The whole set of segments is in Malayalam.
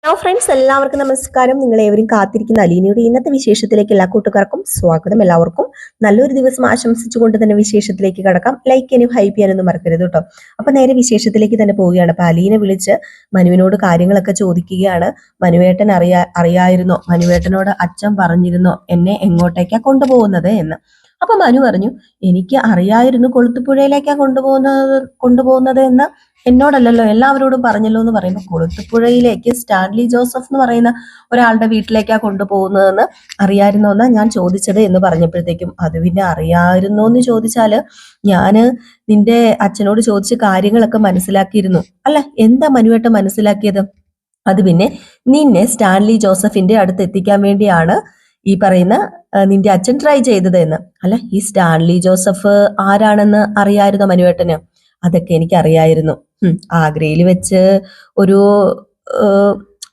ഹലോ ഫ്രണ്ട്സ്, എല്ലാവർക്കും നമസ്കാരം. നിങ്ങൾ ഏവരും കാത്തിരിക്കുന്ന അലീനയുടെ ഇന്നത്തെ വിശേഷത്തിലേക്ക് എല്ലാ കൂട്ടുകാർക്കും സ്വാഗതം. എല്ലാവർക്കും നല്ലൊരു ദിവസം ആശംസിച്ചുകൊണ്ട് തന്നെ വിശേഷത്തിലേക്ക് കടക്കാം. ലൈക്ക് ചെയ്യാനും ഹൈപ്പ് ചെയ്യാനൊന്നും മറക്കരുത് കേട്ടോ. അപ്പൊ നേരെ വിശേഷത്തിലേക്ക് തന്നെ പോവുകയാണ്. അപ്പൊ അലീനെ വിളിച്ച് മനുവിനോട് കാര്യങ്ങളൊക്കെ ചോദിക്കുകയാണ്. അറിയായിരുന്നോ, മനുവേട്ടനോട് അച്ഛൻ പറഞ്ഞിരുന്നോ എന്നെ എങ്ങോട്ടേക്കാ കൊണ്ടുപോകുന്നത് എന്ന്. അപ്പൊ മനു പറഞ്ഞു, എനിക്ക് അറിയായിരുന്നു കൊളുത്തുപുഴയിലേക്കാ കൊണ്ടുപോകുന്നത് എന്ന് എന്നോടല്ലല്ലോ എല്ലാവരോടും പറഞ്ഞല്ലോ എന്ന് പറയുമ്പോൾ, കൊളുത്തുപുഴയിലേക്ക് സ്റ്റാൻലി ജോസഫ് എന്ന് പറയുന്ന ഒരാളുടെ വീട്ടിലേക്കാ കൊണ്ടുപോകുന്നതെന്ന് അറിയായിരുന്നോ എന്നാ ഞാൻ ചോദിച്ചത് എന്ന് പറഞ്ഞപ്പോഴത്തേക്കും, അത് പിന്നെ അറിയായിരുന്നോ എന്ന് ചോദിച്ചാല് ഞാന് നിന്റെ അച്ഛനോട് ചോദിച്ച കാര്യങ്ങളൊക്കെ മനസ്സിലാക്കിയിരുന്നു. അല്ല, എന്താ മനുവേട്ടൻ മനസ്സിലാക്കിയത്? അത് പിന്നെ നിന്നെ സ്റ്റാൻലി ജോസഫിന്റെ അടുത്ത് എത്തിക്കാൻ വേണ്ടിയാണ് ഈ പറയുന്ന നിന്റെ അച്ഛൻ ട്രൈ ചെയ്തത് എന്ന്. അല്ല, ഈ സ്റ്റാൻലി ജോസഫ് ആരാണെന്ന് അറിയായിരുന്നോ മനുവേട്ടന്? അതൊക്കെ എനിക്ക് അറിയായിരുന്നു. ആഗ്രയിൽ വെച്ച് ഒരു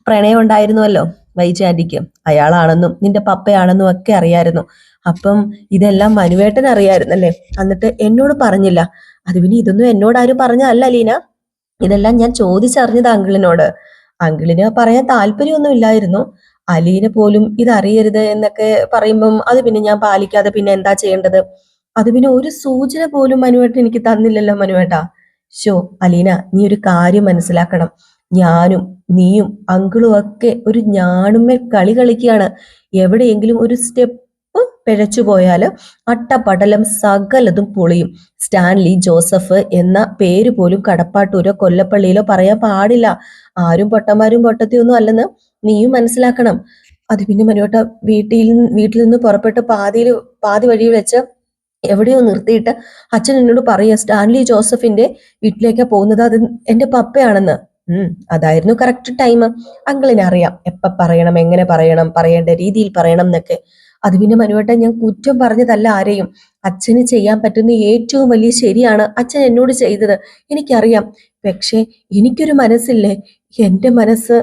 പ്രണയം ഉണ്ടായിരുന്നുവല്ലോ വൈജാന്റിക്ക്. അയാളാണെന്നും നിന്റെ പപ്പയാണെന്നും ഒക്കെ അറിയായിരുന്നു. അപ്പം ഇതെല്ലാം മനുവേട്ടൻ അറിയായിരുന്നല്ലേ? എന്നിട്ട് എന്നോട് പറഞ്ഞില്ല. അത് പിന്നെ ഇതൊന്നും എന്നോട് ആരും പറഞ്ഞതല്ല ലീന. ഇതെല്ലാം ഞാൻ ചോദിച്ചറിഞ്ഞത് അങ്കിളിനോട്. അങ്കിളിന് പറയാൻ താല്പര്യമൊന്നും ഇല്ലായിരുന്നു. അലീന പോലും ഇതറിയരുത് എന്നൊക്കെ പറയുമ്പം അത് പിന്നെ ഞാൻ പാലിക്കാതെ പിന്നെ എന്താ ചെയ്യേണ്ടത്? അത് പിന്നെ ഒരു സൂചന പോലും മനുവേട്ടൻ എനിക്ക് തന്നില്ലല്ലോ മനുവേട്ടാ. ഷോ അലീന, നീ ഒരു കാര്യം മനസ്സിലാക്കണം. ഞാനും നീയും അങ്കിളും ഒക്കെ ഒരു ഞാണുമ്മേൽ കളി കളിക്കുകയാണ്. എവിടെയെങ്കിലും ഒരു സ്റ്റെപ്പ് പിഴച്ചു പോയാല് അട്ടപടലം സകലതും പൊളിയും. സ്റ്റാൻലി ജോസഫ് എന്ന പേര് പോലും കടപ്പാട്ടൂരോ കൊല്ലപ്പള്ളിയിലോ പറയാൻ പാടില്ല. ആരും പൊട്ടന്മാരും പൊട്ടത്തിയൊന്നും അല്ലെന്ന് നീയും മനസ്സിലാക്കണം. അത് പിന്നെ മനുവേട്ട, വീട്ടിൽ നിന്ന് പുറപ്പെട്ട് പാതി വഴി വെച്ച് എവിടെയോ നിർത്തിയിട്ട് അച്ഛൻ എന്നോട് പറയുക സ്റ്റാൻലി ജോസഫിന്റെ വീട്ടിലേക്കാ പോകുന്നത്, അത് എന്റെ പപ്പയാണെന്ന്. അതായിരുന്നു കറക്റ്റ് ടൈം. അങ്കിളിനെ അറിയാം എപ്പ പറയണം, എങ്ങനെ പറയണം, പറയേണ്ട രീതിയിൽ പറയണം എന്നൊക്കെ. അത് പിന്നെ മനുവേട്ട, ഞാൻ കുറ്റം പറഞ്ഞതല്ല ആരെയും. അച്ഛന് ചെയ്യാൻ പറ്റുന്ന ഏറ്റവും വലിയ ശരിയാണ് അച്ഛൻ എന്നോട് ചെയ്തത്, എനിക്കറിയാം. പക്ഷെ എനിക്കൊരു മനസ്സില്ലേ? എന്റെ മനസ്സ്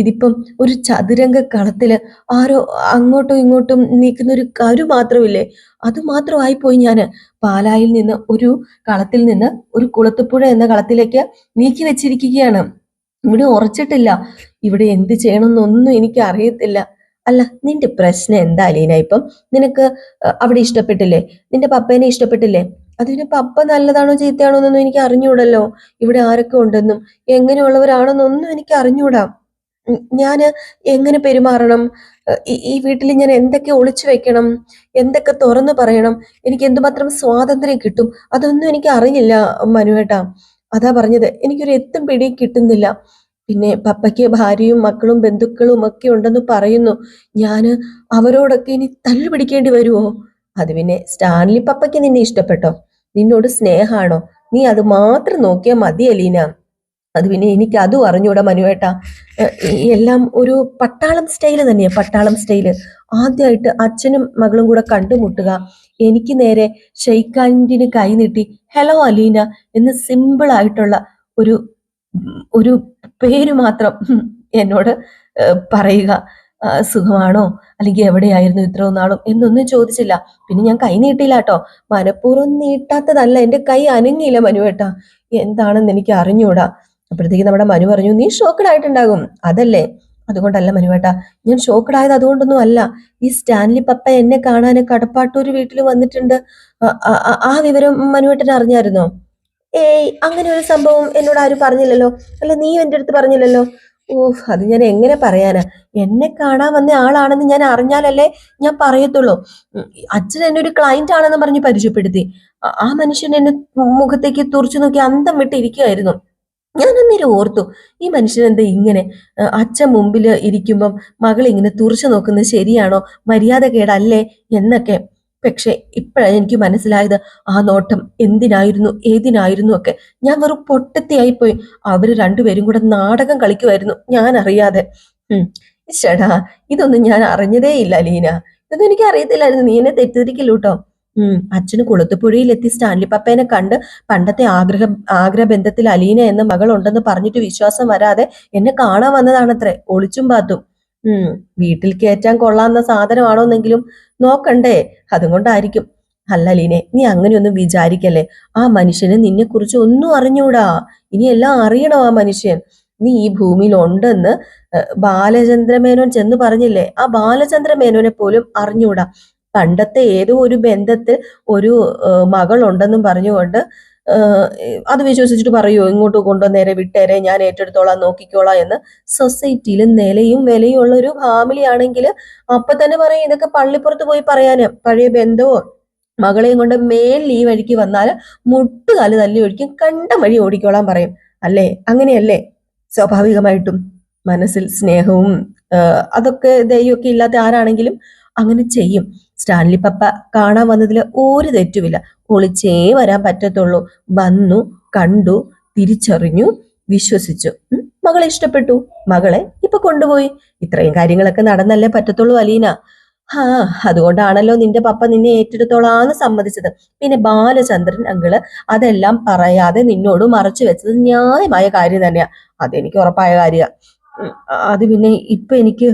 ഇതിപ്പം ഒരു ചതുരംഗ കളത്തില് ആരോ അങ്ങോട്ടും ഇങ്ങോട്ടും നീക്കുന്ന ഒരു കരു മാത്രമില്ലേ, അത് മാത്രമായി പോയി. ഞാന് പാലായിൽ നിന്ന് ഒരു കളത്തിൽ നിന്ന് ഒരു കുളത്തുപുഴ എന്ന കളത്തിലേക്ക് നീക്കി വെച്ചിരിക്കുകയാണ്. ഇവിടെ ഉറച്ചിട്ടില്ല. ഇവിടെ എന്ത് ചെയ്യണമെന്നൊന്നും എനിക്ക് അറിയത്തില്ല. അല്ല, നിന്റെ പ്രശ്നം എന്താ അലീന? ഇപ്പം നിനക്ക് അവിടെ ഇഷ്ടപ്പെട്ടില്ലേ? നിന്റെ പപ്പേനെ ഇഷ്ടപ്പെട്ടില്ലേ? അതിന് പപ്പ നല്ലതാണോ ചീത്തയാണോ എന്നൊന്നും എനിക്ക് അറിഞ്ഞൂടല്ലോ. ഇവിടെ ആരൊക്കെ ഉണ്ടെന്നും എങ്ങനെയുള്ളവരാണെന്നൊന്നും എനിക്ക് അറിഞ്ഞൂടാ. ഞാന് എങ്ങനെ പെരുമാറണം? ഈ വീട്ടിൽ ഞാൻ എന്തൊക്കെ ഒളിച്ചു വെക്കണം? എന്തൊക്കെ തുറന്നു പറയണം? എനിക്ക് എന്തുമാത്രം സ്വാതന്ത്ര്യം കിട്ടും? അതൊന്നും എനിക്ക് അറിയില്ല മനുവേട്ടാ. അതാ പറഞ്ഞത്, എനിക്കൊരു എത്തും പിടി കിട്ടുന്നില്ല. പിന്നെ പപ്പയ്ക്ക് ഭാര്യയും മക്കളും ബന്ധുക്കളും ഒക്കെ ഉണ്ടെന്ന് പറയുന്നു. ഞാന് അവരോടൊക്കെ ഇനി തല്ലു പിടിക്കേണ്ടി വരുമോ? അത് പിന്നെ സ്റ്റാൻലി പപ്പയ്ക്ക് നിന്നെ ഇഷ്ടപ്പെട്ടോ? നിന്നോട് സ്നേഹാണോ? നീ അത് മാത്രം നോക്കിയാൽ മതി അലീന. അത് പിന്നെ എനിക്ക് അതും അറിഞ്ഞൂടാ മനുവേട്ടാ. എല്ലാം ഒരു പട്ടാളം സ്റ്റൈല് തന്നെയാ, പട്ടാളം സ്റ്റൈല്. ആദ്യമായിട്ട് അച്ഛനും മകളും കൂടെ കണ്ടുമുട്ടുക, എനിക്ക് നേരെ ഷെയ്ക്ക് ഹാൻഡിന് കൈ നീട്ടി ഹലോ അലീന എന്ന് സിമ്പിൾ ആയിട്ടുള്ള ഒരു ഒരു പേര് മാത്രം എന്നോട് പറയുക. സുഖമാണോ, അല്ലെങ്കിൽ എവിടെയായിരുന്നു ഇത്രയും നാളും എന്നൊന്നും ചോദിച്ചില്ല. പിന്നെ ഞാൻ കൈ നീട്ടിയില്ല കേട്ടോ. മനഃപൂർവ്വം നീട്ടാത്തതല്ല, എന്റെ കൈ അനങ്ങിയില്ല മനുവേട്ടാ. എന്താണെന്ന് എനിക്ക് അറിഞ്ഞൂടാ. അപ്പോഴത്തേക്ക് നമ്മുടെ മനു പറഞ്ഞു, നീ ഷോക്കഡ് ആയിട്ടുണ്ടാകും അതല്ലേ? അതുകൊണ്ടല്ല മനുവേട്ടാ, ഞാൻ ഷോക്കഡ് ആയത് അതുകൊണ്ടൊന്നും അല്ല. ഈ സ്റ്റാൻലി പപ്പ എന്നെ കാണാൻ കടപ്പാട്ടൂര് വീട്ടിൽ വന്നിട്ടുണ്ട്. ആ വിവരം മനുവേട്ടൻ അറിഞ്ഞായിരുന്നോ? ഏയ്, അങ്ങനെ ഒരു സംഭവം എന്നോട് ആരും പറഞ്ഞില്ലല്ലോ. അല്ല, നീ എൻ്റെ അടുത്ത് പറഞ്ഞില്ലല്ലോ. ഓഹ്, അത് ഞാൻ എങ്ങനെ പറയാനാ? എന്നെ കാണാൻ വന്ന ആളാണെന്ന് ഞാൻ അറിഞ്ഞാലല്ലേ ഞാൻ പറയത്തുള്ളൂ. അച്ഛൻ എന്നെ ഒരു ക്ലയന്റ് ആണെന്ന് പറഞ്ഞ് പരിചയപ്പെടുത്തി. ആ മനുഷ്യൻ എന്നെ മുഖത്തേക്ക് തുറച്ചു നോക്കി അന്തം വിട്ട് ഇരിക്കുമായിരുന്നു. ഞാൻ അന്നേരം ഓർത്തു, ഈ മനുഷ്യൻ എന്താ ഇങ്ങനെ? അച്ഛൻ മുമ്പിൽ ഇരിക്കുമ്പം മകൾ ഇങ്ങനെ തുറച്ചു നോക്കുന്നത് ശരിയാണോ, മര്യാദ കേടല്ലേ എന്നൊക്കെ. പക്ഷെ ഇപ്പോഴാണ് എനിക്ക് മനസ്സിലായത് ആ നോട്ടം എന്തിനായിരുന്നു, ഏതിനായിരുന്നു ഒക്കെ. ഞാൻ വെറും പൊട്ടത്തിയായിപ്പോയി. അവര് രണ്ടുപേരും കൂടെ നാടകം കളിക്കുമായിരുന്നു ഞാൻ അറിയാതെ. ചേടാ, ഇതൊന്നും ഞാൻ അറിഞ്ഞതേ ഇല്ല ലീന. ഇതൊന്നും എനിക്ക് അറിയത്തില്ലായിരുന്നു. നീ എന്നെ തെറ്റിദ്ധരിക്കില്ലൂട്ടോ. അച്ഛന് കുളത്തുപുഴയിലെത്തി സ്റ്റാൻലി പപ്പേനെ കണ്ട് പണ്ടത്തെ ആഗ്രഹബന്ധത്തിൽ അലീന എന്ന മകൾ ഉണ്ടെന്ന് പറഞ്ഞിട്ട് വിശ്വാസം വരാതെ എന്നെ കാണാൻ വന്നതാണത്രേ, ഒളിച്ചും പാത്തും. വീട്ടിൽ കയറ്റാൻ കൊള്ളാവുന്ന സാധനമാണോന്നെങ്കിലും നോക്കണ്ടേ? അതുകൊണ്ടായിരിക്കും. അല്ല ലീനെ, നീ അങ്ങനെയൊന്നും വിചാരിക്കല്ലേ. ആ മനുഷ്യന് നിന്നെ കുറിച്ച് ഒന്നും അറിഞ്ഞൂടാ. ഇനി എല്ലാം അറിയണോ ആ മനുഷ്യൻ? നീ ഈ ഭൂമിയിൽ ഉണ്ടെന്ന് ബാലചന്ദ്രമേനോൻ ചെന്ന് പറഞ്ഞില്ലേ? ആ ബാലചന്ദ്രമേനോനെ പോലും അറിഞ്ഞൂടാ. പണ്ടത്തെ ഏതോ ഒരു ബന്ധത്തിൽ ഒരു മകളുണ്ടെന്നും പറഞ്ഞുകൊണ്ട് അത് വിശ്വസിച്ചിട്ട് പറയുമോ ഇങ്ങോട്ട് കൊണ്ടുവന്ന് നേരെ വിട്ടേരെ, ഞാൻ ഏറ്റെടുത്തോളാം, നോക്കിക്കോളാം എന്ന്. സൊസൈറ്റിയിൽ നിലയും വിലയും ഉള്ള ഒരു ഫാമിലി ആണെങ്കിൽ അപ്പൊ തന്നെ പറയും ഇതൊക്കെ പള്ളിപ്പുറത്ത് പോയി പറയാന്. പഴയ ബന്ധവും മകളെയും കൊണ്ട് മേലിൽ ഈ വഴിക്ക് വന്നാൽ മുട്ടുകാല് തല്ലി ഒഴിക്കും, കണ്ട വഴി ഓടിക്കോളാൻ പറയും. അല്ലേ? അങ്ങനെയല്ലേ? സ്വാഭാവികമായിട്ടും മനസ്സിൽ സ്നേഹവും അതൊക്കെ ദയൊക്കെ ഇല്ലാത്ത ആരാണെങ്കിലും അങ്ങനെ ചെയ്യും. സ്റ്റാൻലി പപ്പ കാണാൻ വന്നതിൽ ഒരു തെറ്റുമില്ല. ഒളിച്ചേ വരാൻ പറ്റത്തുള്ളൂ. വന്നു, കണ്ടു, തിരിച്ചറിഞ്ഞു, വിശ്വസിച്ചു, മകളെ ഇഷ്ടപ്പെട്ടു, മകളെ ഇപ്പൊ കൊണ്ടുപോയി. ഇത്രയും കാര്യങ്ങളൊക്കെ നടന്നല്ലേ പറ്റത്തുള്ളൂ അലീന. ആ, അതുകൊണ്ടാണല്ലോ നിന്റെ പപ്പ നിന്നെ ഏറ്റെടുത്തോളാന്ന് സമ്മതിച്ചത്. പിന്നെ ബാലചന്ദ്രൻ അങ്കിള് അതെല്ലാം പറയാതെ നിന്നോട് മറച്ചു വെച്ചത് ന്യായമായ കാര്യം തന്നെയാ. അതെനിക്ക് ഉറപ്പായ കാര്യ. അത് പിന്നെ ഇപ്പൊ എനിക്ക്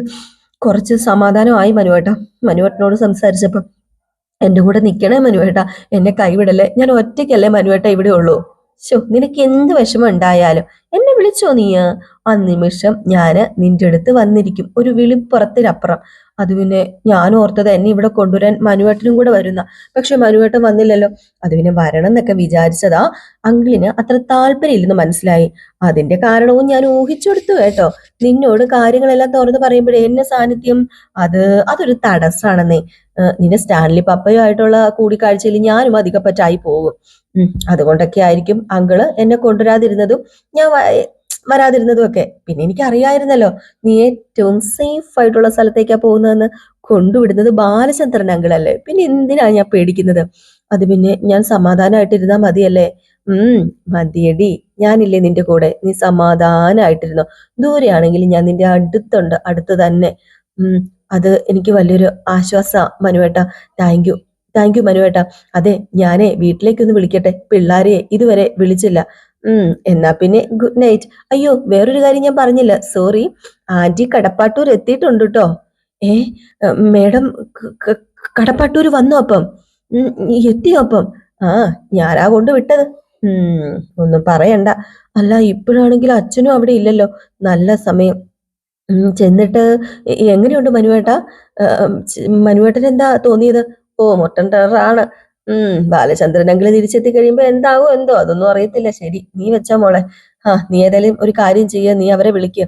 കുറച്ച് സമാധാനമായി മനുവേട്ടാ. മനുവേട്ടനോട് സംസാരിച്ചപ്പോ എന്റെ കൂടെ നിക്കണേ മനുവേട്ടാ, എന്നെ കൈവിടല്ലേ. ഞാൻ ഒറ്റയ്ക്കല്ലേ മനുവേട്ട ഇവിടെ ഉള്ളൂ. നിനക്ക് എന്ത് വിഷമം ഉണ്ടായാലും എന്നെ വിളിച്ചോ നീ. ആ നിമിഷം ഞാന് നിന്റെ അടുത്ത് വന്നിരിക്കും, ഒരു വിളിപ്പുറത്തിനപ്പുറം. അത് പിന്നെ ഞാൻ ഓർത്തത് എന്നെ ഇവിടെ കൊണ്ടുവരാൻ മനുവേട്ടനും കൂടെ വരുന്ന. പക്ഷെ മനുവേട്ടൻ വന്നില്ലല്ലോ. അത് പിന്നെ വരണം എന്നൊക്കെ വിചാരിച്ചതാ. അങ്കിളിന് അത്ര താല്പര്യമില്ലെന്ന് മനസ്സിലായി. അതിന്റെ കാരണവും ഞാൻ ഊഹിച്ചെടുത്തു കേട്ടോ. നിന്നോട് കാര്യങ്ങളെല്ലാം തുറന്ന് പറയുമ്പോഴേ എന്നെ സാന്നിധ്യം അതൊരു തടസ്സാണെന്നേ. നിന്റെ സ്റ്റാൻലി പപ്പയുമായിട്ടുള്ള കൂടിക്കാഴ്ചയിൽ ഞാനും അധികപ്പറ്റായി പോകും. അതുകൊണ്ടൊക്കെ ആയിരിക്കും അങ്കിള് എന്നെ കൊണ്ടുവരാതിരുന്നതും ഞാൻ വരാതിരുന്നതും ഒക്കെ. പിന്നെ എനിക്ക് അറിയായിരുന്നല്ലോ നീ ഏറ്റവും സേഫ് ആയിട്ടുള്ള സ്ഥലത്തേക്കാ പോകുന്നതെന്ന്. കൊണ്ടുവിടുന്നത് ബാലചന്ദ്രൻ അങ്കിളല്ലേ, പിന്നെ എന്തിനാ ഞാൻ പേടിക്കുന്നത്? അത് പിന്നെ ഞാൻ സമാധാനമായിട്ടിരുന്നാ മതിയല്ലേ? മതിയടി, ഞാനില്ലേ നിന്റെ കൂടെ, നീ സമാധാനമായിട്ടിരുന്നോ. ദൂരെയാണെങ്കിലും ഞാൻ നിന്റെ അടുത്തുണ്ട്, അടുത്ത് തന്നെ. അത് എനിക്ക് വലിയൊരു ആശ്വാസ മനുവേട്ട. Thank you മനുവേട്ട. അതെ, ഞാനേ വീട്ടിലേക്കൊന്ന് വിളിക്കട്ടെ, പിള്ളാരെ ഇതുവരെ വിളിച്ചില്ല. എന്നാ പിന്നെ ഗുഡ് നൈറ്റ്. അയ്യോ, വേറൊരു കാര്യം ഞാൻ പറഞ്ഞില്ല, സോറി. ആന്റി കടപ്പാട്ടൂർ എത്തിയിട്ടുണ്ട് കേട്ടോ. ഏ മേഡം കടപ്പാട്ടൂർ വന്നു അപ്പം? എത്തിയോ അപ്പം? ആ, ഞാനാ കൊണ്ട് വിട്ടത്. ഒന്നും പറയണ്ട. അല്ല, ഇപ്പോഴാണെങ്കിൽ അച്ഛനും അവിടെ ഇല്ലല്ലോ. നല്ല സമയം. ചെന്നിട്ട് എങ്ങനെയുണ്ട് മനുവേട്ട? മനുവേട്ടന് എന്താ തോന്നിയത്? ഓ, മൊട്ടൻ ടെററാണ്. ബാലചന്ദ്രൻ അങ്കിള് തിരിച്ചെത്തി കഴിയുമ്പോ എന്താവോ എന്തോ, അതൊന്നും അറിയത്തില്ല. ശരി, നീ വെച്ചാ മോളെ. നീ ഏതായാലും ഒരു കാര്യം ചെയ്യുക, നീ അവരെ വിളിക്കുക.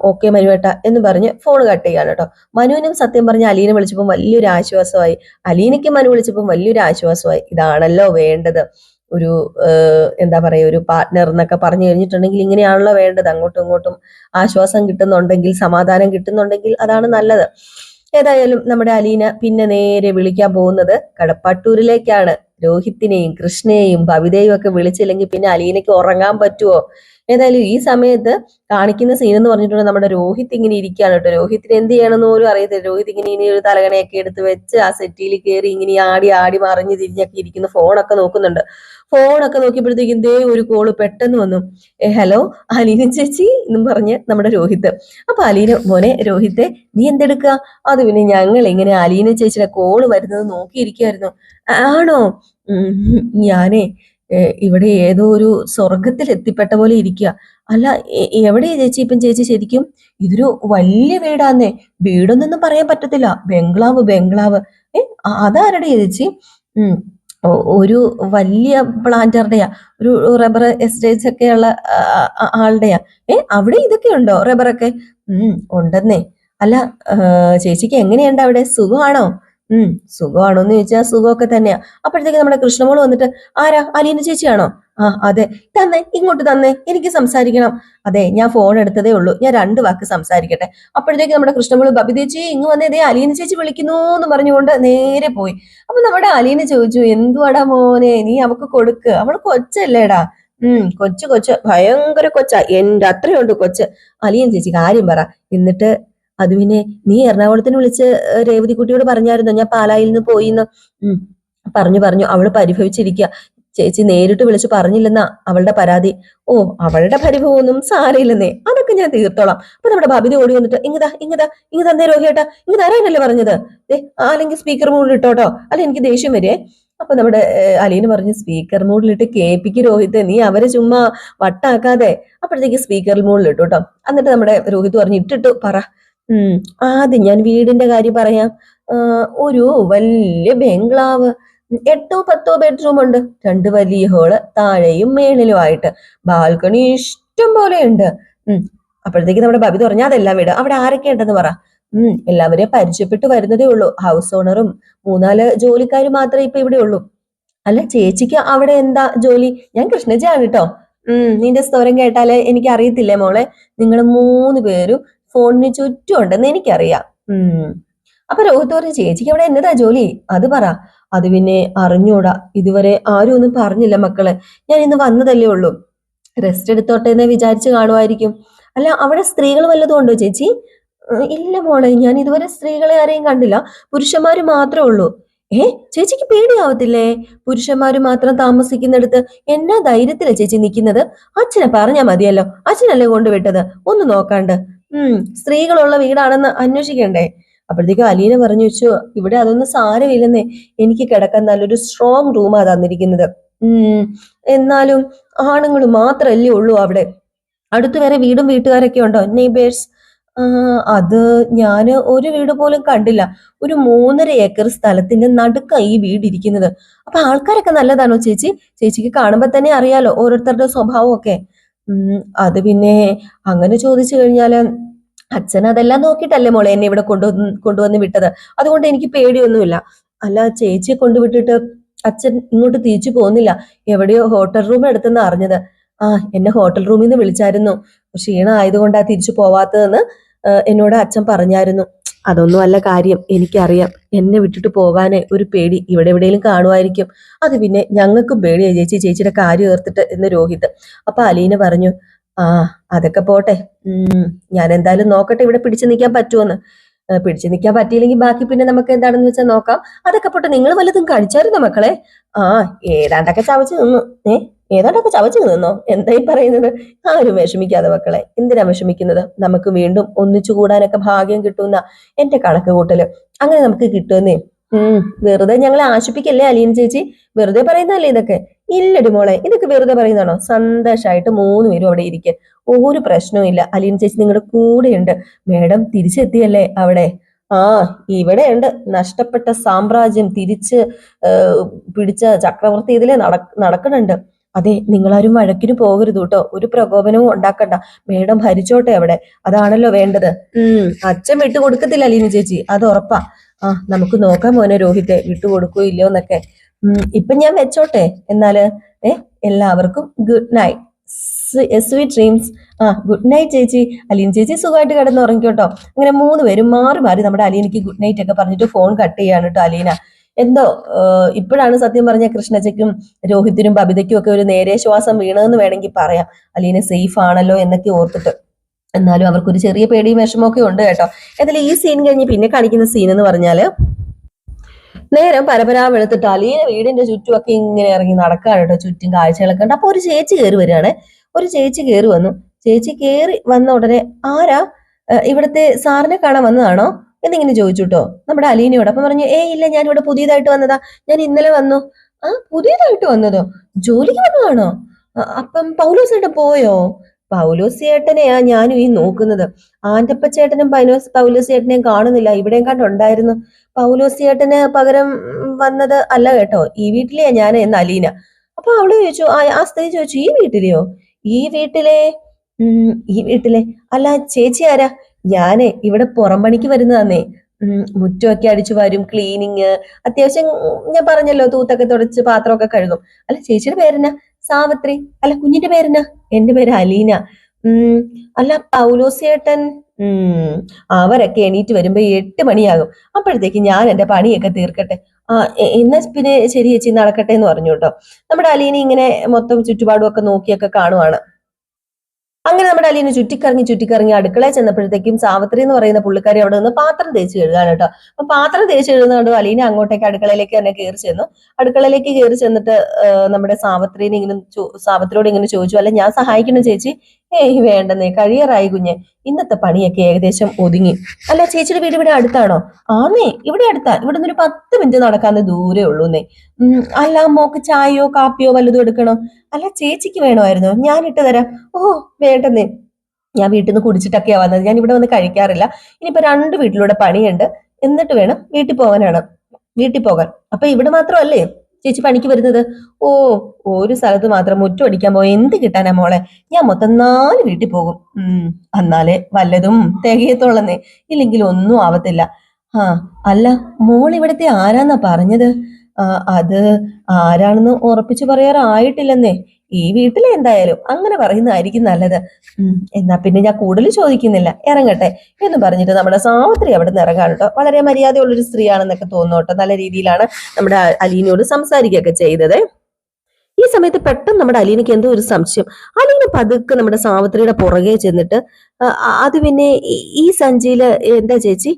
ഓക്കെ മനുവേട്ട എന്ന് പറഞ്ഞ് ഫോൺ കട്ട് ചെയ്യാണ് കേട്ടോ. മനുവിനും സത്യം പറഞ്ഞ അലീനെ വിളിച്ചപ്പോ വലിയൊരു ആശ്വാസമായി. അലീനയ്ക്ക് മനു വിളിച്ചപ്പോ വലിയൊരു ആശ്വാസമായി. ഇതാണല്ലോ വേണ്ടത്. ഒരു എന്താ പറയാ, ഒരു പാർട്ട്ണർ എന്നൊക്കെ പറഞ്ഞു കഴിഞ്ഞിട്ടുണ്ടെങ്കിൽ ഇങ്ങനെയാണല്ലോ വേണ്ടത്. അങ്ങോട്ടും ഇങ്ങോട്ടും ആശ്വാസം കിട്ടുന്നുണ്ടെങ്കിൽ, സമാധാനം കിട്ടുന്നുണ്ടെങ്കിൽ അതാണ് നല്ലത്. ഏതായാലും നമ്മുടെ അലീന പിന്നെ നേരെ വിളിക്കാൻ പോകുന്നത് കടപ്പാട്ടൂരിലേക്കാണ്. രോഹിത്തിനെയും കൃഷ്ണയെയും ഭവിതയും ഒക്കെ വിളിച്ചില്ലെങ്കിൽ പിന്നെ അലീനയ്ക്ക് ഉറങ്ങാൻ പറ്റുമോ? ഏതായാലും ഈ സമയത്ത് കാണിക്കുന്ന സീൻ എന്ന് പറഞ്ഞിട്ടുണ്ടെങ്കിൽ നമ്മുടെ രോഹിത് ഇങ്ങനെ ഇരിക്കുകയാണ് കേട്ടോ. രോഹിത്തിന് എന്ത് ചെയ്യണമെന്ന് പോലും അറിയത്തില്ല. രോഹിത് ഇങ്ങനെ ഒരു തലകണയൊക്കെ എടുത്ത് വെച്ച് ആ സെറ്റിയിൽ കയറി ഇങ്ങനെ ആടി ആടി മറിഞ്ഞ് തിരിഞ്ഞൊക്കെ ഇരിക്കുന്നു. ഫോണൊക്കെ നോക്കുന്നുണ്ട്. ഫോണൊക്കെ നോക്കിയപ്പോഴത്തേക്കും ദേ ഒരു കോള് പെട്ടെന്ന് വന്നു. ഹലോ, അലീന ചേച്ചി എന്നും പറഞ്ഞ് നമ്മുടെ രോഹിത്. അപ്പൊ അലീന, മോനെ രോഹിത്തെ, നീ എന്തെടുക്കുക? അത് പിന്നെ ഞങ്ങൾ ഇങ്ങനെ അലീന ചേച്ചിയുടെ കോള് വരുന്നത് നോക്കിയിരിക്കുമായിരുന്നു. ആണോ? ഞാനേ ഇവിടെ ഏതോ ഒരു സ്വർഗത്തിൽ എത്തിപ്പെട്ട പോലെ ഇരിക്കുക. അല്ല, എവിടെയാ ചേച്ചി ഇപ്പം? ചേച്ചി ശരിക്കും ഇതൊരു വലിയ വീടാന്നേ. വീടൊന്നും പറയാൻ പറ്റത്തില്ല, ബംഗ്ലാവ് ബംഗ്ലാവ്. അതാരുടെ ചേച്ചി? ഒരു വലിയ പ്ലാന്ററുടെയാ, ഒരു റബ്ബർ എസ്റ്റേറ്റ്സ് ഒക്കെ ഉള്ള ആളുടെയാ. അവിടെ ഇതൊക്കെ ഉണ്ടോ, റബ്ബറൊക്കെ? ഉണ്ടെന്നേ. അല്ല, ചേച്ചിക്ക് എങ്ങനെയുണ്ട് അവിടെ, സുഖമാണോ? സുഖമാണോന്ന് ചോദിച്ചാൽ സുഖമൊക്കെ തന്നെയാ. അപ്പോഴത്തേക്ക് നമ്മുടെ കൃഷ്ണമോള് വന്നിട്ട്, ആരാ, അലീന ചേച്ചിയാണോ? അതെ. തന്നെ, ഇങ്ങോട്ട് തന്നെ, എനിക്ക് സംസാരിക്കണം. അതെ, ഞാൻ ഫോൺ എടുത്തതേ ഉള്ളൂ, ഞാൻ 2 വാക്ക് സംസാരിക്കട്ടെ. അപ്പോഴത്തേക്ക് നമ്മുടെ കൃഷ്ണമോള്, ബബിതേച്ചി ഇങ്ങ് വന്നേ, ദേ അലീന ചേച്ചി വിളിക്കുന്നു എന്ന് പറഞ്ഞുകൊണ്ട് നേരെ പോയി. അപ്പൊ നമ്മുടെ അലീന ചോദിച്ചു, എന്തുവാടാ മോനെ, നീ അവക്ക് കൊടുക്ക്, അവൾ കൊച്ചല്ലേടാ. കൊച്ച് ഭയങ്കര കൊച്ചാ, എന്റെ അത്രയുണ്ട് കൊച്ച്. അലീന ചേച്ചി കാര്യം പറ. എന്നിട്ട് അത് പിന്നെ നീ എറണാകുളത്തിന് വിളിച്ച് രേവതി കുട്ടിയോട് പറഞ്ഞായിരുന്നോ ഞാൻ പാലായിൽ നിന്ന് പോയിന്ന്? പറഞ്ഞു. അവള് പരിഭവിച്ചിരിക്കുക. ചേച്ചി നേരിട്ട് വിളിച്ച് പറഞ്ഞില്ലെന്നാ അവളുടെ പരാതി. ഓ, അവളുടെ പരിഭവമൊന്നും സാരയില്ലെന്നേ, അതൊക്കെ ഞാൻ തീർത്തോളാം. അപ്പൊ നമ്മുടെ ബബിത ഓടി വന്നിട്ട്, ഇങ്ങ് തന്നേ രോഹിയേട്ടാ, ഇങ്ങ് തരാനല്ലേ പറഞ്ഞത്. അല്ലെങ്കിൽ സ്പീക്കർ മോഡിൽ ഇട്ടോട്ടോ, അല്ല എനിക്ക് ദേഷ്യം വരെ. അപ്പൊ നമ്മുടെ അലീന പറഞ്ഞു സ്പീക്കർ മോഡിലിട്ട് കേൾപ്പിക്ക് രോഹിത്, നീ അവരെ ചുമ്മാ വട്ടാക്കാതെ. അപ്പോഴത്തേക്ക് സ്പീക്കർ മോഡിലിട്ടു കേട്ടോ. എന്നിട്ട് നമ്മുടെ രോഹിത് പറഞ്ഞു ഇട്ടിട്ടു പറ. ആദ്യം ഞാൻ വീടിന്റെ കാര്യം പറയാം. ഒരു വലിയ ബംഗ്ലാവ്, 8-10 ബെഡ്റൂം ഉണ്ട്, 2 വലിയ ഹോള്, താഴെയും മേളിലും ആയിട്ട്, ബാൽക്കണി ഇഷ്ടം പോലെ ഉണ്ട്. അപ്പോഴത്തേക്ക് നമ്മുടെ ബബി പറഞ്ഞു അതെല്ലാം വീട്, അവിടെ ആരൊക്കെ ഉണ്ടെന്ന് പറ. എല്ലാവരെയും പരിചയപ്പെട്ട് വരുന്നതേ ഉള്ളൂ. ഹൗസ് ഓണറും 3-4 ജോലിക്കാരും മാത്രമേ ഇപ്പൊ ഇവിടെ ഉള്ളൂ. അല്ല ചേച്ചിക്ക് അവിടെ എന്താ ജോലി? ഞാൻ കൃഷ്ണജിയാണ് കേട്ടോ. നിന്റെ സ്വരം കേട്ടാല് എനിക്ക് അറിയത്തില്ലേ മോളെ, നിങ്ങൾ 3 പേരും ഫോണിന് ചുറ്റും ഉണ്ടെന്ന് എനിക്കറിയാം. അപ്പൊ രോഹിത് പറഞ്ഞു ചേച്ചിക്ക് അവിടെ എന്നതാ ജോലി അത് പറ. അത് പിന്നെ അറിഞ്ഞൂടാ, ഇതുവരെ ആരും ഒന്നും പറഞ്ഞില്ല മക്കളെ, ഞാൻ ഇന്ന് വന്നതല്ലേ ഉള്ളൂ. റെസ്റ്റ് എടുത്തോട്ടെ എന്ന് വിചാരിച്ചു കാണുമായിരിക്കും. അല്ല അവിടെ സ്ത്രീകൾ വല്ലതും ഉണ്ടോ ചേച്ചി? ഇല്ല മോളെ, ഞാൻ ഇതുവരെ സ്ത്രീകളെ ആരെയും കണ്ടില്ല, പുരുഷന്മാര് മാത്രമേ ഉള്ളൂ. ചേച്ചിക്ക് പേടിയാവത്തില്ലേ? പുരുഷന്മാര് മാത്രം താമസിക്കുന്നിടത്ത് എന്നാ ധൈര്യത്തിലാ ചേച്ചി നിൽക്കുന്നത്? അച്ഛനെ പറഞ്ഞാ മതിയല്ലോ, അച്ഛനല്ലേ കൊണ്ടുവിട്ടത്, ഒന്ന് നോക്കാണ്ട്. സ്ത്രീകളുള്ള വീടാണെന്ന് അന്വേഷിക്കണ്ടേ? അപ്പോഴത്തേക്കും അലീന പറഞ്ഞു വെച്ചു ഇവിടെ അതൊന്നും സാരമില്ലെന്നേ, എനിക്ക് കിടക്കാൻ നല്ലൊരു സ്ട്രോങ് റൂമാ തന്നിരിക്കുന്നത്. എന്നാലും ആണുങ്ങൾ മാത്രല്ലേ ഉള്ളൂ അവിടെ. അടുത്ത് വേറെ വീടും വീട്ടുകാരൊക്കെ ഉണ്ടോ, നെയ്ബേഴ്സ്? അത് ഞാന് ഒരു വീട് പോലും കണ്ടില്ല. ഒരു 3.5 ഏക്കർ സ്ഥലത്തിന്റെ നടുക്ക ഈ വീട് ഇരിക്കുന്നത്. അപ്പൊ ആൾക്കാരൊക്കെ നല്ലതാണോ ചേച്ചി? ചേച്ചിക്ക് കാണുമ്പോ തന്നെ അറിയാലോ ഓരോരുത്തരുടെ സ്വഭാവം ഒക്കെ. അത് പിന്നെ അങ്ങനെ ചോദിച്ചു കഴിഞ്ഞാല് അച്ഛൻ അതെല്ലാം നോക്കിയിട്ടല്ലേ മോളെ എന്നെ ഇവിടെ കൊണ്ടുവന്ന് വിട്ടത്. അതുകൊണ്ട് എനിക്ക് പേടിയൊന്നുമില്ല. അല്ല ചേച്ചിയെ കൊണ്ടുവിട്ടിട്ട് അച്ഛൻ ഇങ്ങോട്ട് തിരിച്ചു പോകുന്നില്ല, എവിടെയോ ഹോട്ടൽ റൂം എടുത്തെന്ന് അറിഞ്ഞത്. എന്നെ ഹോട്ടൽ റൂമിൽ നിന്ന് വിളിച്ചായിരുന്നു, ക്ഷീണം ആയതുകൊണ്ടാ തിരിച്ചു പോവാത്തതെന്ന് എന്നോട് അച്ഛൻ പറഞ്ഞായിരുന്നു. അതൊന്നും അല്ല കാര്യം, എനിക്കറിയാം എന്നെ വിട്ടിട്ട് പോകാനേ ഒരു പേടി ഇവിടെ എവിടെയെങ്കിലും കാണുമായിരിക്കും. അത് പിന്നെ ഞങ്ങൾക്കും പേടിയാ ചേച്ചി, ചേച്ചിയുടെ കാര്യം ഓർത്തിട്ട് എന്ന് രോഹിത്. അപ്പൊ അലീന പറഞ്ഞു അതൊക്കെ പോട്ടെ, ഞാൻ എന്തായാലും നോക്കട്ടെ ഇവിടെ പിടിച്ചു നിൽക്കാൻ പറ്റുമെന്ന്. പിടിച്ചു നിൽക്കാൻ പറ്റിയില്ലെങ്കിൽ ബാക്കി പിന്നെ നമുക്ക് എന്താണെന്ന് വെച്ചാൽ നോക്കാം. അതൊക്കെ പോട്ടെ, നിങ്ങൾ വല്ലതും കഴിച്ചായിരുന്നോ മക്കളെ? ഏതാണ്ടൊക്കെ ചവച്ചു നിന്നു. ഏതാണ്ടൊക്കെ ചവച്ചു നിന്നോ? എന്തായി പറയുന്നത്? ആരും വിഷമിക്കാതെ മക്കളെ, എന്തിനാ വിഷമിക്കുന്നത്? നമുക്ക് വീണ്ടും ഒന്നിച്ചു കൂടാനൊക്കെ ഭാഗ്യം കിട്ടുന്ന എന്റെ കണക്ക് കൂട്ടല്. അങ്ങനെ നമുക്ക് കിട്ടുമെന്നേ. വെറുതെ ഞങ്ങളെ ആശിപ്പിക്കല്ലേ അലീന ചേച്ചി, വെറുതെ പറയുന്നല്ലേ ഇതൊക്കെ? ഇല്ലടി മോളെ, ഇതൊക്കെ വെറുതെ പറയുന്നതാണോ? സന്തോഷമായിട്ട് 3 പേരും അവിടെ ഇരിക്കെ, ഒരു പ്രശ്നവും ഇല്ല. അലീന ചേച്ചി നിങ്ങളുടെ കൂടെയുണ്ട്. മേഡം തിരിച്ചെത്തിയല്ലേ അവിടെ? ഇവിടെയുണ്ട്. നഷ്ടപ്പെട്ട സാമ്രാജ്യം തിരിച്ച് പിടിച്ച ചക്രവർത്തി ഇതിലെ നടക്കുന്നുണ്ട്. അതെ, നിങ്ങളാരും വഴക്കിന് പോകരുത് കേട്ടോ, ഒരു പ്രകോപനവും ഉണ്ടാക്കണ്ട. മേഡം ഭരിച്ചോട്ടെ അവിടെ, അതാണല്ലോ വേണ്ടത്. അച്ഛൻ വിട്ടുകൊടുക്കത്തില്ല അലീന ചേച്ചി, അത് ഉറപ്പാ. നമുക്ക് നോക്കാം മോനെ രോഹിത്തെ, വിട്ടുകൊടുക്കോ ഇല്ലയോ എന്നൊക്കെ. ഇപ്പൊ ഞാൻ വെച്ചോട്ടെ എന്നാല്. എല്ലാവർക്കും good night, sweet dreams. Good night ചേച്ചി. അലീന ചേച്ചി സുഖമായിട്ട് കിടന്ന് ഉറങ്ങിക്കോട്ടോ. അങ്ങനെ 3 പേരും മാറി മാറി നമ്മുടെ അലീനയ്ക്ക് ഗുഡ് നൈറ്റ് ഒക്കെ പറഞ്ഞിട്ട് ഫോൺ കട്ട് ചെയ്യാണ് കേട്ടോ അലീന. എന്തോ ഇപ്പോഴാണ് സത്യം പറഞ്ഞ കൃഷ്ണച്ചയ്ക്കും രോഹിത്തിനും ബബിതയ്ക്കും ഒക്കെ ഒരു നേരെ ശ്വാസം വീണതെന്ന് വേണമെങ്കിൽ പറയാം. അലീന സേഫ് ആണല്ലോ എന്നൊക്കെ ഓർത്തിട്ട്. എന്നാലും അവർക്കൊരു ചെറിയ പേടിയും വിഷമമൊക്കെ ഉണ്ട് കേട്ടോ. എന്നാലും ഈ സീൻ കഴിഞ്ഞ് പിന്നെ കാണിക്കുന്ന സീൻ എന്ന് പറഞ്ഞാല് നേരം പരപരാ വെളുത്തിട്ട് അലീന വീടിന്റെ ചുറ്റുമൊക്കെ ഇങ്ങനെ ഇറങ്ങി നടക്കാണ് കേട്ടോ, ചുറ്റും കാഴ്ചകളൊക്കെ ഉണ്ട്. അപ്പൊ ഒരു ചേച്ചി കയറി വരികയാണ്. ഒരു ചേച്ചി കയറി വന്നു. ചേച്ചി കയറി വന്ന ഉടനെ ആരാ, ഇവിടുത്തെ സാറിനെ കാണാൻ വന്നതാണോ എന്നിങ്ങനെ ചോദിച്ചു കേട്ടോ നമ്മുടെ അലീനയോട്. അപ്പൊ പറഞ്ഞു ഇല്ല, ഞാൻ ഇവിടെ പുതിയതായിട്ട് വന്നതാ, ഞാൻ ഇന്നലെ വന്നു. പുതിയതായിട്ട് വന്നതോ? ജോലിക്ക് വന്നതാണോ? അപ്പം പൗലോസ് ചേട്ടൻ പോയോ? പൗലോസ് ചേട്ടനെയാ ഞാനും ഈ നോക്കുന്നത്. ആന്റപ്പ ചേട്ടനും പൗലോസ് ചേട്ടനെയും കാണുന്നില്ല, ഇവിടെയും കണ്ടുണ്ടായിരുന്നു. പൗലോസ് ചേട്ടന് പകരം വന്നത് അല്ല കേട്ടോ, ഈ വീട്ടിലെയാ ഞാൻ എന്ന് അലീന. അപ്പൊ അവള് ചോദിച്ചു, ആ സ്ത്രീ ചോദിച്ചു ഈ വീട്ടിലെയോ? ഈ വീട്ടിലെ ഈ വീട്ടിലെ അല്ല ചേച്ചി ആരാ? ഞാനേ ഇവിടെ പുറം പണിക്ക് വരുന്നതാന്നേ. മുറ്റമൊക്കെ അടിച്ചു വരും, ക്ലീനിങ്, അത്യാവശ്യം ഞാൻ പറഞ്ഞല്ലോ തൂത്തൊക്കെ തുടച്ച് പാത്രമൊക്കെ കഴുകും. അല്ല ചേച്ചിയുടെ പേരെന്നാ? സാവിത്രി. അല്ല കുഞ്ഞിന്റെ പേരെന്നാ? എന്റെ പേര് അലീന. അല്ല പൗലോസ് ചേട്ടൻ? അവരൊക്കെ എണീറ്റ് വരുമ്പോ 8 മണിയാകും. അപ്പോഴത്തേക്ക് ഞാൻ എന്റെ പണിയൊക്കെ തീർക്കട്ടെ. എന്നാ പിന്നെ ശരി ചേച്ചി നടക്കട്ടെ എന്ന് പറഞ്ഞു കേട്ടോ. നമ്മുടെ അലീന ഇങ്ങനെ മൊത്തം ചുറ്റുപാടും ഒക്കെ നോക്കിയൊക്കെ കാണുവാണ്. അങ്ങനെ നമ്മുടെ അലീന ചുറ്റിക്കറങ്ങി അടുക്കളയിൽ ചെന്നപ്പോഴത്തേക്കും സാവിത്രി എന്ന് പറയുന്ന പുള്ളിക്കാരി അവിടെ നിന്ന് പാത്രം തേച്ച് കഴുകാണ് കേട്ടോ. അപ്പൊ പാത്രം തേച്ച് കഴുകുന്നതുകൊണ്ട് അലീന അങ്ങോട്ടേക്ക് അടുക്കളയിലേക്ക് തന്നെ കയറി ചെന്നു. അടുക്കളയിലേക്ക് കയറി ചെന്നിട്ട് നമ്മുടെ സാവിത്രിയോട് ഇങ്ങനെ ചോദിച്ചു, അല്ല ഞാൻ സഹായിക്കണം ചേച്ചി, ഏയ് വേണ്ടെന്നേ, കഴിയാറായി കുഞ്ഞെ. ഇന്നത്തെ പണിയൊക്കെ ഏകദേശം ഒതുങ്ങി. അല്ല, ചേച്ചിയുടെ വീട് ഇവിടെ അടുത്താണോ? ആന്നേ, ഇവിടെ അടുത്താ. ഇവിടെ നിന്ന് ഒരു 10 മിനിറ്റ് നടക്കാവുന്ന ദൂരേ ഉള്ളൂന്നേ. അല്ല, മോക്ക് ചായയോ കാപ്പിയോ വല്ലതും എടുക്കണോ? അല്ല, ചേച്ചിക്ക് വേണമായിരുന്നോ? ഞാൻ ഇട്ട് തരാം. ഓ, വേണ്ടെന്നേ, ഞാൻ വീട്ടിൽ നിന്ന് കുടിച്ചിട്ടൊക്കെയാ വന്നത്. ഞാൻ ഇവിടെ വന്ന് കഴിക്കാറില്ല. ഇനിയിപ്പോ 2 വീട്ടിലൂടെ പണിയുണ്ട്, എന്നിട്ട് വേണം വീട്ടിൽ പോകാൻ. അപ്പൊ ഇവിടെ മാത്രമല്ലേ ചേച്ചി പണിക്ക് വരുന്നത്? ഓ, ഒരു സ്ഥലത്ത് മാത്രം മുറ്റം അടിക്കാൻ പോയ എന്ത് കിട്ടാനാ മോളെ? ഞാൻ മൊത്തം 4 വീട്ടിൽ പോകും. എന്നാലേ വല്ലതും തികയത്തോളന്നേ, ഇല്ലെങ്കിൽ ഒന്നും ആവത്തില്ല. ആ, അല്ല, മോൾ ഇവിടത്തെ ആരാന്നാ പറഞ്ഞത്? അത് ആരാണെന്ന് ഉറപ്പിച്ചു പറയാറായിട്ടില്ലെന്നേ. ഈ വീട്ടിലെ എന്തായാലും അങ്ങനെ പറയുന്നതായിരിക്കും നല്ലത്. എന്നാ പിന്നെ ഞാൻ കൂടുതൽ ചോദിക്കുന്നില്ല, ഇറങ്ങട്ടെ എന്ന് പറഞ്ഞിട്ട് നമ്മുടെ സാവിത്രി അവിടെ നിന്ന് ഇറങ്ങാൻ കേട്ടോ. വളരെ മര്യാദയുള്ളൊരു സ്ത്രീയാണെന്നൊക്കെ തോന്നുന്നു കേട്ടോ. നല്ല രീതിയിലാണ് നമ്മുടെ അലീനയോട് സംസാരിക്കുകയൊക്കെ ചെയ്തത്. ഈ സമയത്ത് പെട്ടെന്ന് നമ്മുടെ അലീനയ്ക്ക് എന്തോ ഒരു സംശയം. അലീന പതുക്കെ നമ്മുടെ സാവിത്രിയുടെ പുറകെ ചെന്നിട്ട് അത് പിന്നെ ഈ സഞ്ചിയില് എന്താ ചേച്ചി?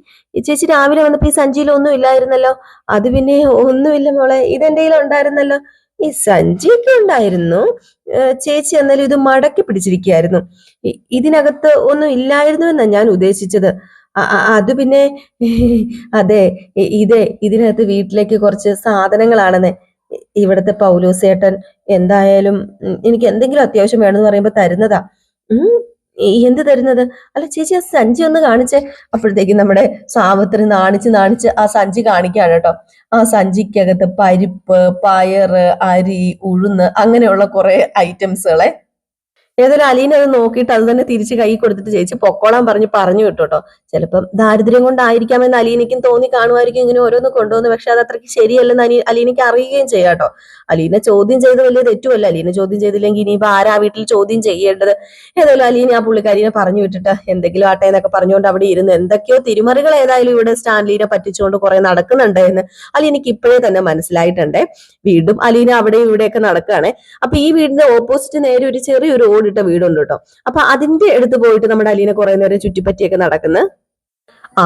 ചേച്ചി രാവിലെ വന്നപ്പോ ഈ സഞ്ചിയിൽ ഒന്നും ഇല്ലായിരുന്നല്ലോ. അത് പിന്നെ ഒന്നുമില്ല മോളെ, ഇതെന്റെ കയ്യിൽ ഉണ്ടായിരുന്നല്ലോ. ഈ സഞ്ചിയൊക്കെ ഉണ്ടായിരുന്നു ചേച്ചി, എന്നാലും ഇത് മടക്കി പിടിച്ചിരിക്കുകയായിരുന്നു. ഇതിനകത്ത് ഒന്നും ഇല്ലായിരുന്നു എന്നാ ഞാൻ ഉദ്ദേശിച്ചത്. അത് പിന്നെ അതെ, ഇതിനകത്ത് വീട്ടിലേക്ക് കുറച്ച് സാധനങ്ങളാണെന്നേ. ഇവിടുത്തെ പൗലോസേട്ടൻ എന്തായാലും എനിക്ക് എന്തെങ്കിലും അത്യാവശ്യം വേണമെന്ന് പറയുമ്പോ തരുന്നതാ. ഉം എന്ത് തരുന്നത്? അല്ല ചേച്ചി, ആ സഞ്ചി ഒന്ന് കാണിച്ചേ. അപ്പോഴത്തേക്കും നമ്മുടെ സാവിത്രി നാണിച്ച് ആ സഞ്ചി കാണിക്കാണ് കേട്ടോ. ആ സഞ്ചിക്കകത്ത് പരിപ്പ്, പയറ്, അരി, ഉഴുന്ന് അങ്ങനെയുള്ള കുറെ ഐറ്റംസുകളെ. ഏതായാലും അലീന അത് നോക്കിയിട്ട് അത് തന്നെ തിരിച്ച് കൈ കൊടുത്തിട്ട് ചേച്ചി പൊക്കോളാൻ പറഞ്ഞു വിട്ടോട്ടോ. ചിലപ്പം ദാരിദ്ര്യം കൊണ്ടായിരിക്കാമെന്ന് അലീനയ്ക്കും തോന്നി കാണുമായിരിക്കും ഇങ്ങനെ ഓരോന്ന് കൊണ്ടുവന്ന്. പക്ഷെ അത് അത്രയ്ക്ക് ശരിയല്ലെന്ന് അലീനയ്ക്ക് അറിയുകയും ചെയ്യാട്ടോ. അലീന ചോദ്യം ചെയ്ത് വലിയ തെറ്റുമല്ല. അലീന ചോദ്യം ചെയ്തില്ലെങ്കിൽ ഇനിയിപ്പോ ആരാ വീട്ടിൽ ചോദ്യം ചെയ്യേണ്ടത്? ഏതായാലും അലീന ആ പുള്ളിക്കാരിനെ പറഞ്ഞു വിട്ടിട്ട് എന്തെങ്കിലും ആട്ടെ എന്നൊക്കെ പറഞ്ഞുകൊണ്ട് അവിടെ ഇരുന്ന് എന്തൊക്കെയോ തിരുമറികൾ ഏതായാലും ഇവിടെ സ്റ്റാൻലീനെ പറ്റിച്ചുകൊണ്ട് കുറെ നടക്കുന്നുണ്ട് എന്ന് അലീനയ്ക്ക് ഇപ്പോഴേ തന്നെ മനസ്സിലായിട്ടുണ്ട്. വീണ്ടും അലീന അവിടെ ഇവിടെയൊക്കെ നടക്കുകയാണ്. അപ്പൊ ഈ വീടിന്റെ ഓപ്പോസിറ്റ് നേരെ ഒരു ചെറിയൊരു ഓടിട്ട വീടുണ്ട് കേട്ടോ. അപ്പൊ അതിന്റെ അടുത്ത് പോയിട്ട് നമ്മുടെ അലീന കുറെ നേരം ചുറ്റിപ്പറ്റിയൊക്കെ നടക്കുന്നു.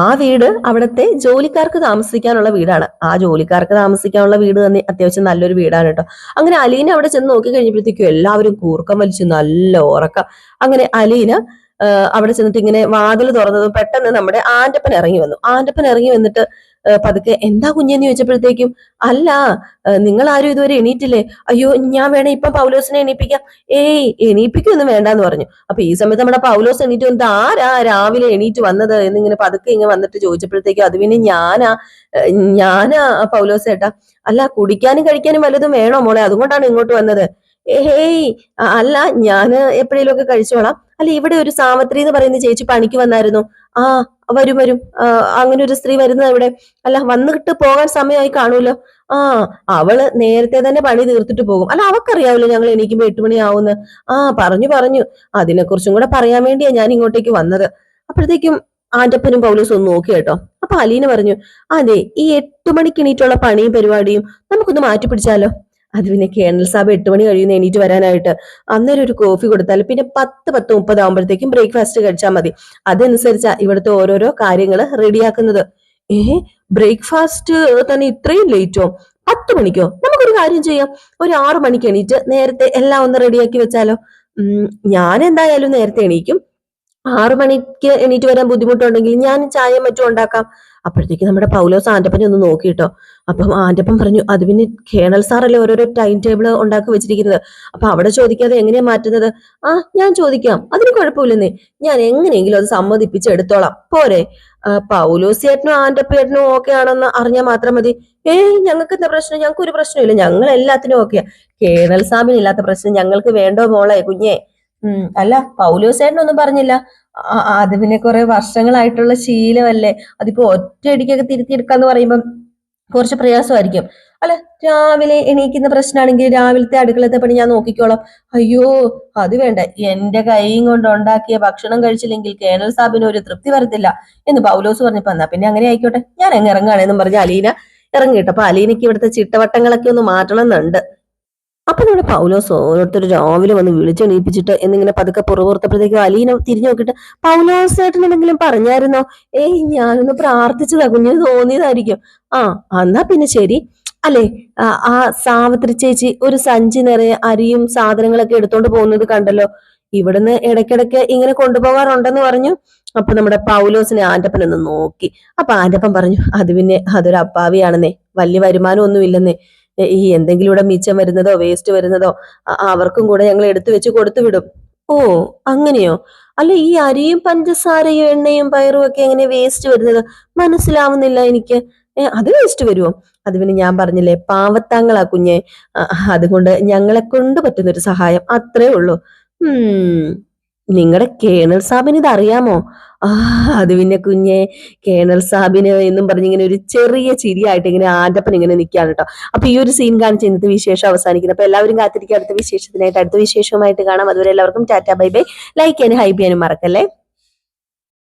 ആ വീട് അവിടുത്തെ ജോലിക്കാർക്ക് താമസിക്കാനുള്ള വീടാണ്. ആ ജോലിക്കാർക്ക് താമസിക്കാനുള്ള വീട് തന്നെ അത്യാവശ്യം നല്ലൊരു വീടാണ് കേട്ടോ. അങ്ങനെ അലീന അവിടെ ചെന്ന് നോക്കി കഴിഞ്ഞപ്പോഴത്തേക്കും എല്ലാവരും കൂർക്കം വലിച്ചു നല്ല ഉറക്കം. അങ്ങനെ അലീന അവിടെ ചെന്നിട്ട് ഇങ്ങനെ വാതിൽ തുറന്നതും പെട്ടെന്ന് നമ്മുടെ ആന്റപ്പൻ ഇറങ്ങി വന്നിട്ട് പതുക്കെ എന്താ കുഞ്ഞെന്ന് ചോദിച്ചപ്പോഴത്തേക്കും, അല്ല നിങ്ങൾ ആരും ഇതുവരെ എണീറ്റില്ലേ? അയ്യോ, ഞാൻ വേണേ ഇപ്പൊ പൗലോസിനെ എണീപ്പിക്കാം. ഏയ്, എണീപ്പിക്കൊന്നും വേണ്ടെന്ന് പറഞ്ഞു. അപ്പൊ ഈ സമയത്ത് നമ്മുടെ പൗലോസ് എണീറ്റ് വന്നിട്ട് ആരാ രാവിലെ എണീറ്റ് വന്നത് എന്നിങ്ങനെ പതുക്കെ ഇങ്ങനെ വന്നിട്ട് ചോദിച്ചപ്പോഴത്തേക്കും, അത് പിന്നെ ഞാനാ പൗലോസ് ഏട്ടാ. അല്ല, കുടിക്കാനും കഴിക്കാനും വല്ലതും വേണോ മോളെ? അതുകൊണ്ടാണ് ഇങ്ങോട്ട് വന്നത്. ഏയ്, അല്ല, ഞാന് എപ്പോഴേലും ഒക്കെ കഴിച്ചോളാം. അല്ല, ഇവിടെ ഒരു സാവിത്രി എന്ന് പറയുന്ന ചേച്ചി പണിക്ക് വന്നായിരുന്നു. ആ, വരും. അങ്ങനെ ഒരു സ്ത്രീ വരുന്നത് ഇവിടെ. അല്ല, വന്നിട്ട് പോകാൻ സമയമായി കാണുമല്ലോ. ആ, അവള് നേരത്തെ തന്നെ പണി തീർത്തിട്ട് പോകും. അല്ല, അവക്കറിയാവല്ലോ ഞങ്ങൾ എണീക്കുമ്പോ 8 മണിയാവുന്ന്. ആ, പറഞ്ഞു. അതിനെക്കുറിച്ചും കൂടെ പറയാൻ വേണ്ടിയാ ഞാൻ ഇങ്ങോട്ടേക്ക് വന്നത്. അപ്പോഴത്തേക്കും ആന്റപ്പനും പൗലോസും ഒന്ന് നോക്കി കേട്ടോ. അപ്പൊ അലീന പറഞ്ഞു, അതെ, ഈ 8 മണിക്ക് എണീറ്റുള്ള പണിയും പരിപാടിയും നമുക്കൊന്ന് മാറ്റി പിടിച്ചാലോ? അത് പിന്നെ കേണൽ സാബ് 8 മണി കഴിയുന്ന എണീറ്റ് വരാനായിട്ട്. അന്നേരം ഒരു കോഫി കൊടുത്താൽ പിന്നെ 10:30 ആകുമ്പോഴത്തേക്കും ബ്രേക്ക്ഫാസ്റ്റ് കഴിച്ചാൽ മതി. അതനുസരിച്ചാ ഇവിടുത്തെ ഓരോരോ കാര്യങ്ങൾ റെഡിയാക്കുന്നത്. ബ്രേക്ക്ഫാസ്റ്റ് തന്നെ ഇത്രയും ലേറ്റോ? 10 മണിക്കോ? നമുക്കൊരു കാര്യം ചെയ്യാം, ഒരു 6 മണിക്ക് എണീറ്റ് നേരത്തെ എല്ലാം ഒന്ന് റെഡിയാക്കി വെച്ചാലോ? ഞാൻ എന്തായാലും നേരത്തെ എണീക്കും. 6 മണിക്ക് എണീറ്റ് വരാൻ ബുദ്ധിമുട്ടുണ്ടെങ്കിൽ ഞാൻ ചായയും മറ്റും ഉണ്ടാക്കാം. അപ്പോഴത്തേക്ക് നമ്മുടെ പൗലോസ് ആന്റപ്പനെ ഒന്ന് നോക്കിട്ടോ. അപ്പം ആന്റപ്പൻ പറഞ്ഞു, അത് പിന്നെ കേണൽ സാറല്ലേ ഓരോരോ ടൈം ടേബിൾ ഉണ്ടാക്കി വെച്ചിരിക്കുന്നത്. അപ്പൊ അവിടെ ചോദിക്കാതെ എങ്ങനെയാ മാറ്റുന്നത്? ആ, ഞാൻ ചോദിക്കാം, അതിന് കുഴപ്പമില്ലെന്നേ. ഞാൻ എങ്ങനെയെങ്കിലും അത് സമ്മതിപ്പിച്ചെടുത്തോളാം, പോരെ? പൗലോസിയേട്ടനും ആന്റപ്പേട്ടനും ഓക്കെ ആണെന്ന് അറിഞ്ഞാൽ മാത്രം മതി. ഞങ്ങൾക്ക് എന്താ പ്രശ്നം? ഞങ്ങൾക്ക് ഒരു പ്രശ്നമില്ല, ഞങ്ങൾ എല്ലാത്തിനും ഓക്കെയാ. കേണൽ സാബിന് ഇല്ലാത്ത പ്രശ്നം ഞങ്ങൾക്ക് വേണ്ടോ മോളെ കുഞ്ഞെ? അല്ല, പൗലോസേട്ടനൊന്നും പറഞ്ഞില്ല. അത് പിന്നെ കുറെ വർഷങ്ങളായിട്ടുള്ള ശീലമല്ലേ. അതിപ്പോ ഒറ്റയടിക്കൊക്കെ തിരുത്തിയെടുക്കാന്ന് പറയുമ്പം കുറച്ച് പ്രയാസമായിരിക്കും. അല്ല, രാവിലെ എണീക്കുന്ന പ്രശ്നമാണെങ്കിൽ രാവിലത്തെ അടുക്കളത്തെ പണി ഞാൻ നോക്കിക്കോളാം. അയ്യോ, അത് വേണ്ട. എന്റെ കൈയും കൊണ്ട് ഉണ്ടാക്കിയ ഭക്ഷണം കഴിച്ചില്ലെങ്കിൽ കേണൽ സാബിന് ഒരു തൃപ്തി വരത്തില്ല എന്ന് പൗലോസ് പറഞ്ഞപ്പോ, എന്നാ പിന്നെ അങ്ങനെ ആയിക്കോട്ടെ, ഞാൻ അങ്ങ് ഇറങ്ങുകയാണെന്നും പറഞ്ഞ അലീന ഇറങ്ങിയിട്ട്. അപ്പൊ അലീനയ്ക്ക് ഇവിടുത്തെ ചിട്ടവട്ടങ്ങളൊക്കെ ഒന്ന് മാറ്റണം എന്നുണ്ട്. അപ്പൊ നമ്മുടെ പൗലോസ് ഓരോരുത്തർ രാവിലെ വന്ന് വിളിച്ചെണീപ്പിച്ചിട്ട് എന്നിങ്ങനെ പതുക്കെ പുറകോർത്തപ്പോഴത്തേക്കും അലീന തിരിഞ്ഞു നോക്കിയിട്ട്, പൗലോസ് ചേട്ടൻ എന്തെങ്കിലും പറഞ്ഞായിരുന്നോ? ഞാനൊന്ന് പ്രാർത്ഥിച്ചതാ, കുഞ്ഞിന് തോന്നിയതായിരിക്കും. ആ, എന്നാ പിന്നെ ശരി. അല്ലെ, ആ സാവിത്രി ചേച്ചി ഒരു സഞ്ചി നിറയെ അരിയും സാധനങ്ങളൊക്കെ എടുത്തോണ്ട് പോകുന്നത് കണ്ടല്ലോ. ഇവിടുന്ന് ഇടയ്ക്കിടയ്ക്ക് ഇങ്ങനെ കൊണ്ടുപോകാറുണ്ടെന്ന് പറഞ്ഞു. അപ്പൊ നമ്മുടെ പൗലോസിനെ ആന്റപ്പൻ ഒന്ന് നോക്കി. അപ്പൊ ആന്റപ്പൻ പറഞ്ഞു, അത് പിന്നെ അതൊരു അപ്പാവിയാണെന്നേ, വലിയ വരുമാനം ഒന്നും ഇല്ലെന്നേ. ഈ എന്തെങ്കിലും ഇവിടെ മിച്ചം വരുന്നതോ വേസ്റ്റ് വരുന്നതോ അവർക്കും കൂടെ ഞങ്ങൾ എടുത്തു വെച്ച് കൊടുത്തു വിടും. ഓ, അങ്ങനെയോ? അല്ല, ഈ അരിയും പഞ്ചസാരയും എണ്ണയും പയറും ഒക്കെ എങ്ങനെ വേസ്റ്റ് വരുന്നത്? മനസ്സിലാവുന്നില്ല എനിക്ക്. അത് വേസ്റ്റ് വരുമോ? അത് പിന്നെ ഞാൻ പറഞ്ഞില്ലേ, പാവത്താങ്ങളാ കുഞ്ഞെ. അതുകൊണ്ട് ഞങ്ങളെ കൊണ്ട് പറ്റുന്നൊരു സഹായം, അത്രേ ഉള്ളൂ. നിങ്ങളുടെ കേണൽ സാബിന് ഇത് അറിയാമോ? ആ, അത് പിന്നെ കുഞ്ഞെ, കേണൽ സാബിന് എന്നും പറഞ്ഞിങ്ങനെ ഒരു ചെറിയ ചിരിയായിട്ട് ഇങ്ങനെ ആന്റപ്പൻ ഇങ്ങനെ നിൽക്കുകയാണ് കേട്ടോ. അപ്പൊ ഈ ഒരു സീൻ കാണിച്ച് ഇന്നത്തെ വിശേഷം അവസാനിക്കുന്നത്. അപ്പൊ എല്ലാവരും കാത്തിരിക്കുക അടുത്ത വിശേഷത്തിനായിട്ട്. അടുത്ത വിശേഷവുമായിട്ട് കാണാം. അതുവരെ എല്ലാവർക്കും ടാറ്റാ ബൈ ബൈ. ലൈക്ക് ചെയ്യാനും ഹൈപ്പ് ചെയ്യാനും മറക്കല്ലേ.